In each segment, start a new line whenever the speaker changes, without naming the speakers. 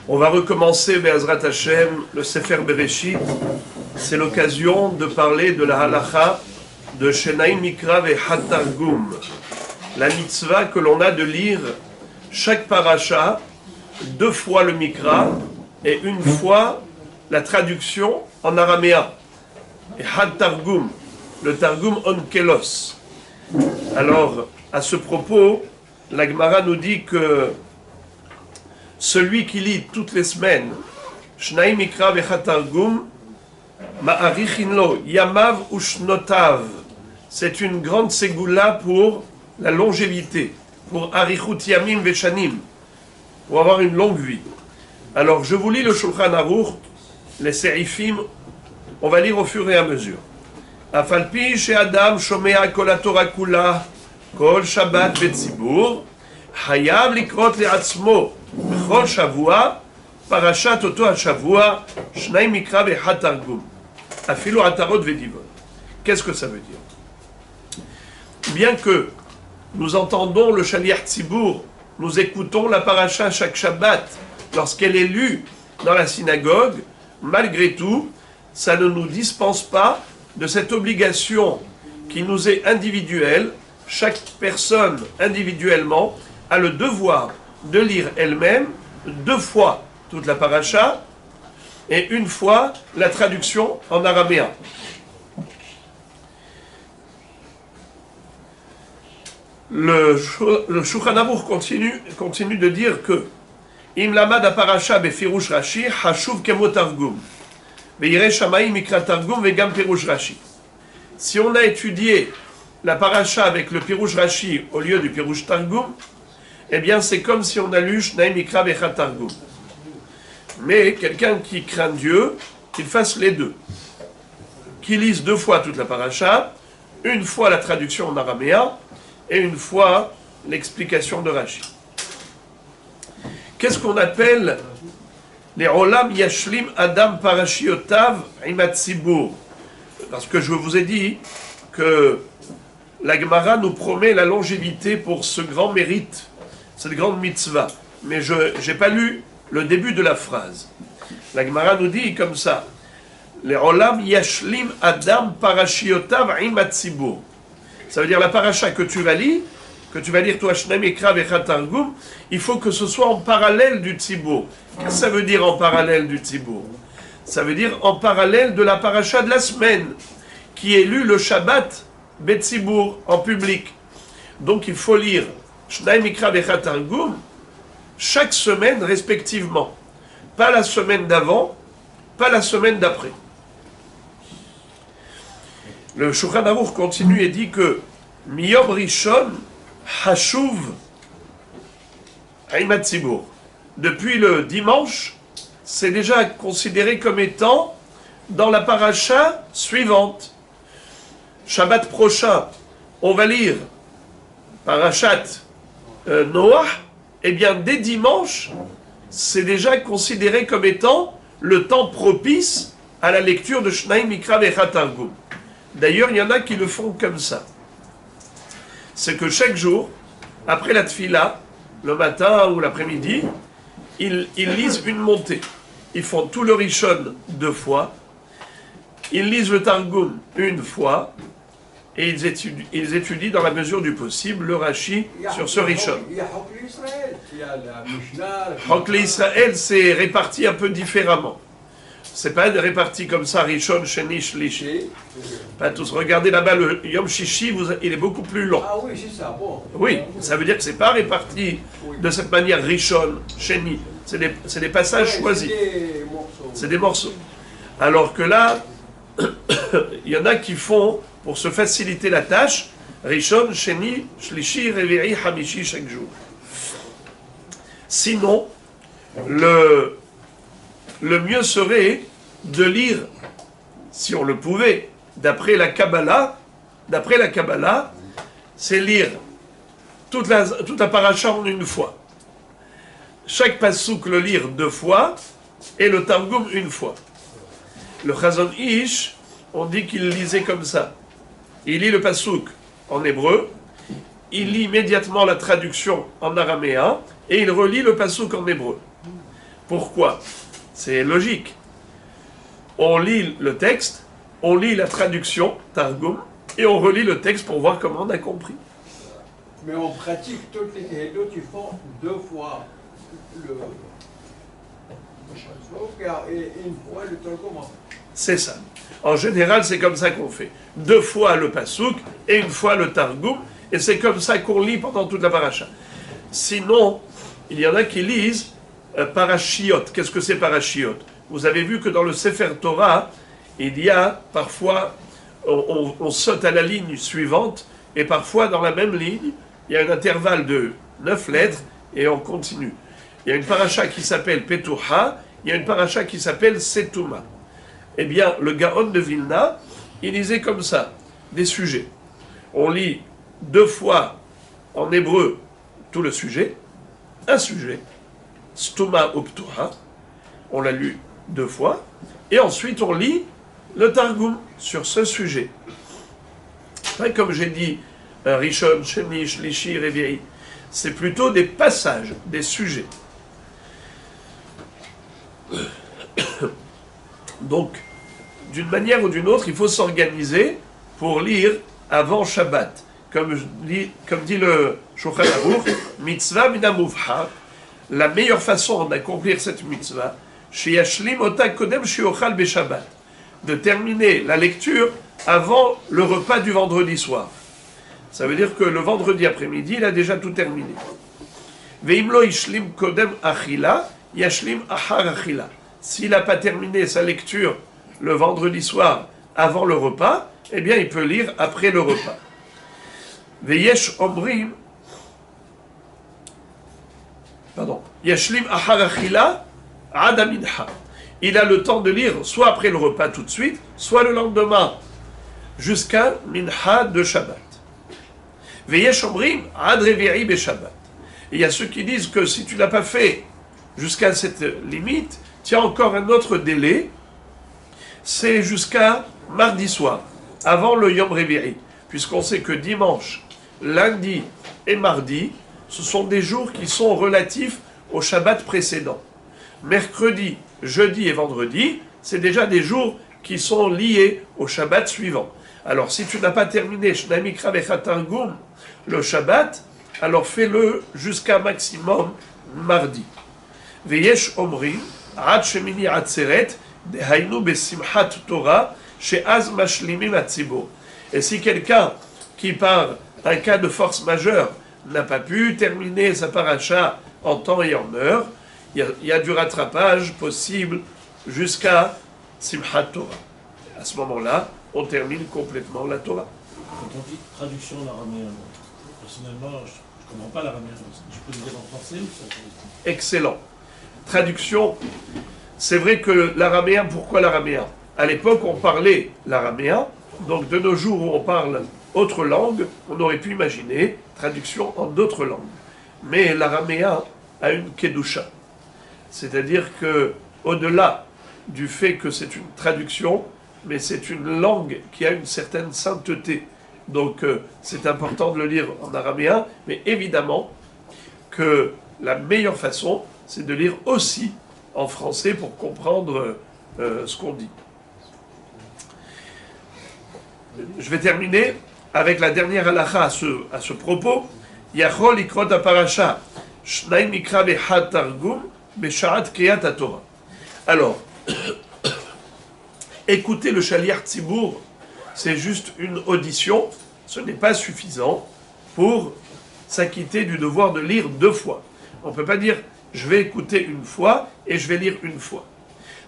On va recommencer Be'ezrat Hashem, le Sefer Bereshit. C'est l'occasion de parler de la halacha de Shenaim Mikra ve'Hatargum, la mitzvah que l'on a de lire chaque paracha, 2 fois le Mikra et 1 fois la traduction en araméen. Et Hatargum, le Targum Onkelos. Alors, à ce propos, la Gemara nous dit que celui qui lit toutes les semaines Shnaim Mikra ve'Hatargum Ma'arichin lo Yamav u'shnotav, c'est une grande ségoula pour la longévité, pour Arichut Yamim ve'Shanim, pour avoir une longue vie. Alors je vous lis le Shulchan Aruch, les Serifim, on va lire au fur et à mesure. Afalpi she'adam shomea kol haTorah kula kol Shabbat betzibur hayav likrot le'atzmo b'chol shavua parashat oto hashavua Shnaim Mikra ve'Hatargum afilu atarot ve'divon. Qu'est-ce que ça veut dire? Bien que nous entendons le Shaliach Tzibour, nous écoutons la paracha chaque Shabbat lorsqu'elle est lue dans la synagogue, malgré tout, ça ne nous dispense pas de cette obligation qui nous est individuelle. Chaque personne individuellement a le devoir de lire elle-même 2 fois toute la paracha et 1 fois la traduction en araméen. Le Shulchan Aruch continue de dire que Im lamad ha-parasha befirush Rashi hashuv kemo targum ve'yireh shamayim mikra targum ve'gam pirush Rashi. Si on a étudié la paracha avec le pirush Rashi au lieu du pirush Targum, eh bien c'est comme si on a lu Shnaim Mikra ve'Hatargum. Mais quelqu'un qui craint Dieu, qu'il fasse les 2. Qu'il lise 2 fois toute la paracha, 1 fois la traduction en araméen et 1 fois l'explication de Rashi. Qu'est-ce qu'on appelle les Olam Yashlim Adam Parashiotav Imatzibur? Parce que je vous ai dit que la Gemara nous promet la longévité pour ce grand mérite, cette grande mitzvah. Mais je n'ai pas lu le début de la phrase. La Gemara nous dit comme ça: les Olam Yashlim Adam Parashiotav Imatzibur. Ça veut dire la paracha que tu vas lire toi Shnaim Mikra ve'Hatargum, il faut que ce soit en parallèle du Tzibour. Qu'est-ce que ça veut dire en parallèle du Tzibour? Ça veut dire en parallèle de la paracha de la semaine, qui est lue le Shabbat Betzibour, en public. Donc il faut lire Shnaim Mikra ve'Hatargum chaque semaine respectivement. Pas la semaine d'avant, pas la semaine d'après. Le Shulchan Aruch continue et dit que Miyom Rishon Hashuv Aimat Tzibur. Depuis le dimanche, c'est déjà considéré comme étant dans la paracha suivante. Shabbat prochain, on va lire parachat Noah. Eh bien, dès dimanche, c'est déjà considéré comme étant le temps propice à la lecture de Shnaim Mikra ve'Hatargum. D'ailleurs, il y en a qui le font comme ça. C'est que chaque jour, après la tfila, le matin ou l'après-midi, ils lisent une montée. Ils font tout le Rishon 2 fois, ils lisent le Targum 1 fois, et ils étudient dans la mesure du possible le Rashi sur ce Rishon.
Il y a Chok l'Israël, il y a la Mishnah.
Chok l'Israël, c'est réparti un peu différemment. C'est pas réparti comme ça, Rishon, Sheni, Shlishi. Pas tous. Regardez là-bas, le Yom Shishi, il est beaucoup plus long.
Ah oui, c'est ça, bon.
Oui, ça veut dire que c'est pas réparti de cette manière, Rishon, Sheni. C'est des passages choisis. C'est des morceaux. Alors que là, il y en a qui font, pour se faciliter la tâche, Rishon, Sheni, Shlishi, Revi'i, Hamishi chaque jour. Sinon, le mieux serait de lire, si on le pouvait, d'après la Kabbalah, c'est lire toute la paracha en 1 fois. Chaque pasouk le lire 2 fois et le Targum 1 fois. Le Chazon Ish, on dit qu'il lisait comme ça. Il lit le pasouk en hébreu, il lit immédiatement la traduction en araméen et il relit le pasouk en hébreu. Pourquoi? C'est logique. On lit le texte, on lit la traduction, Targum, et on relit le texte pour voir comment on a compris.
Mais on pratique toutes les Tehilot, ils font 2 fois le passouk et une fois le Targum.
C'est ça. En général, c'est comme ça qu'on fait. 2 fois le pasouk et une fois le Targum, et c'est comme ça qu'on lit pendant toute la paracha. Sinon, il y en a qui lisent parashiot. Qu'est-ce que c'est parashiot? Vous avez vu que dans le Sefer Torah, il y a parfois, on saute à la ligne suivante, et parfois dans la même ligne, il y a un intervalle de 9 lettres, et on continue. Il y a une paracha qui s'appelle Petuha, il y a une paracha qui s'appelle Setuma. Eh bien, le Gaon de Vilna, il lisait comme ça, des sujets. On lit 2 fois en hébreu tout le sujet, un sujet, Stuma Uptuha, on l'a lu 2 fois, et ensuite on lit le Targum sur ce sujet. Enfin, comme j'ai dit, Rishon, Sheni, Shlishi, Revi'i, c'est plutôt des passages, des sujets. Donc, d'une manière ou d'une autre, il faut s'organiser pour lire avant Shabbat. Comme dit le Shulchan Aruch, mitzvah min hamuvhar, la meilleure façon d'accomplir cette mitzvah, sheyashlim ota kodem sheyochal beshabbat, de terminer la lecture avant le repas du vendredi soir. Ça veut dire que le vendredi après-midi, il a déjà tout terminé. Veimlo ishlim kodem achila, yashlim achar achila. S'il n'a pas terminé sa lecture le vendredi soir avant le repas, eh bien il peut lire après le repas. Veyesh omrim, yashlim achar achila ad mincha. Il a le temps de lire soit après le repas tout de suite, soit le lendemain, jusqu'à mincha de Shabbat. Veyesh omrim ad revi'i be Shabbat. Il y a ceux qui disent que si tu l'as pas fait jusqu'à cette limite, tu as encore un autre délai, c'est jusqu'à mardi soir, avant le Yom Revi'i, puisqu'on sait que dimanche, lundi et mardi, ce sont des jours qui sont relatifs au Shabbat précédent. Mercredi, jeudi et vendredi, c'est déjà des jours qui sont liés au Shabbat suivant. Alors si tu n'as pas terminé Shnai Mikra Vechat Targum, le Shabbat, alors fais-le jusqu'à maximum mardi. Veyesh omrim, ad shemini atzeret, dehainu besimchat Torah, she'az mashlimim atzibur. Et si quelqu'un qui par un cas de force majeure n'a pas pu terminer sa paracha en temps et en heure, il y a du rattrapage possible jusqu'à Simchat Torah. À ce moment-là, on termine complètement la Torah.
Quand on dit traduction en araméen, personnellement, je ne comprends pas l'araméen. Je peux le dire en français ou ça?
Excellent. Traduction, c'est vrai que l'araméen, pourquoi l'araméen? À l'époque, on parlait l'araméen, donc de nos jours où on parle autre langue, on aurait pu imaginer traduction en d'autres langues. Mais l'araméen a une kedusha. C'est-à-dire que, au-delà du fait que c'est une traduction, mais c'est une langue qui a une certaine sainteté. Donc c'est important de le lire en araméen, mais évidemment que la meilleure façon, c'est de lire aussi en français pour comprendre ce qu'on dit. Je vais terminer avec la dernière halakha à ce propos. Yachol ikrot parasha shnai mikra vechad targum beshaat kriyat haTorah. Alors, écouter le Shaliach Tzibour, c'est juste une audition, ce n'est pas suffisant pour s'acquitter du devoir de lire 2 fois. On ne peut pas dire je vais écouter une fois et je vais lire une fois.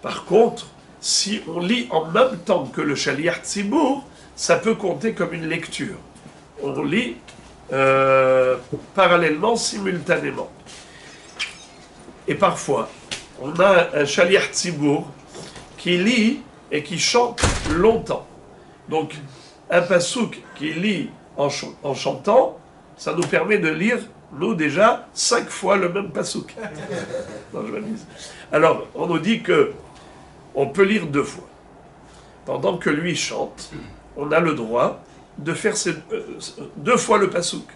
Par contre, si on lit en même temps que le Shaliach Tzibour, ça peut compter comme une lecture. On lit parallèlement, simultanément. Et parfois, on a un Shaliach Tzibour qui lit et qui chante longtemps. Donc, un pasouk qui lit en chantant, ça nous permet de lire, nous, déjà, 5 fois le même pasouk. Non, je m'amuse. Alors, on nous dit que on peut lire 2 fois. Pendant que lui chante, on a le droit de faire 2 fois le pasouk.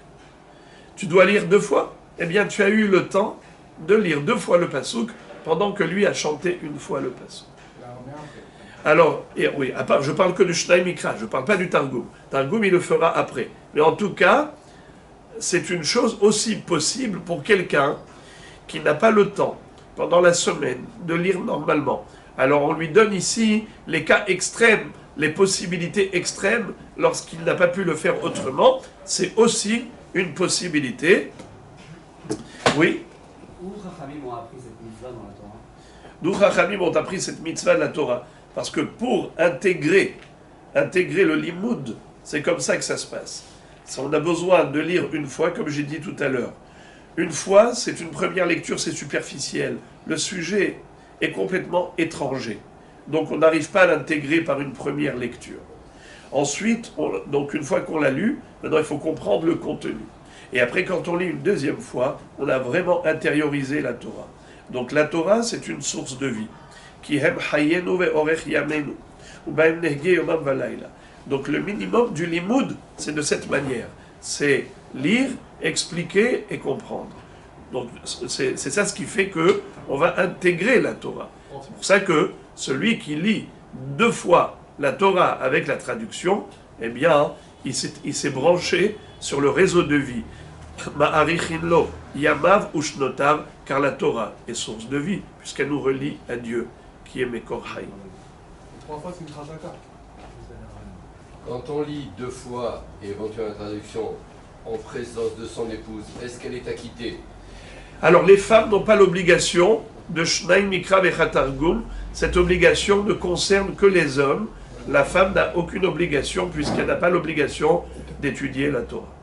Tu dois lire 2 fois? Eh bien, tu as eu le temps de lire 2 fois le pasouk pendant que lui a chanté une fois le passage. Alors, oui, à part, je parle que du Shnai Mikra, je ne parle pas du Targum. Targum, il le fera après. Mais en tout cas, c'est une chose aussi possible pour quelqu'un qui n'a pas le temps, pendant la semaine, de lire normalement. Alors on lui donne ici les cas extrêmes, les possibilités extrêmes, lorsqu'il n'a pas pu le faire autrement. C'est aussi une possibilité. Oui.
Où Chachamim ont appris cette mitzvah dans la Torah?
D'où Chachamim ont appris cette mitzvah de la Torah. Parce que pour intégrer le limoud, c'est comme ça que ça se passe. On a besoin de lire une fois, comme j'ai dit tout à l'heure. Une fois, c'est une première lecture, c'est superficiel. Le sujet est complètement étranger. Donc on n'arrive pas à l'intégrer par une première lecture. Ensuite, donc une fois qu'on l'a lu, maintenant il faut comprendre le contenu. Et après, quand on lit une deuxième fois, on a vraiment intériorisé la Torah. Donc la Torah, c'est une source de vie. Donc le minimum du limoud, c'est de cette manière. C'est lire, expliquer et comprendre. Donc c'est ça ce qui fait qu'on va intégrer la Torah. C'est pour ça que celui qui lit 2 fois la Torah avec la traduction, eh bien, il s'est branché sur le réseau de vie. Ma'arichinlo, Yamav Ushnotav, car la Torah est source de vie, puisqu'elle nous relie à Dieu, qui est Mekor Haïm.
3 fois, c'est une chazaka.
Quand on lit 2 fois, et éventuellement la traduction, en présence de son épouse, est-ce qu'elle est acquittée?
Alors, les femmes n'ont pas l'obligation de Shnai Mikra Vechatargum. Cette obligation ne concerne que les hommes. La femme n'a aucune obligation, puisqu'elle n'a pas l'obligation d'étudier la Torah.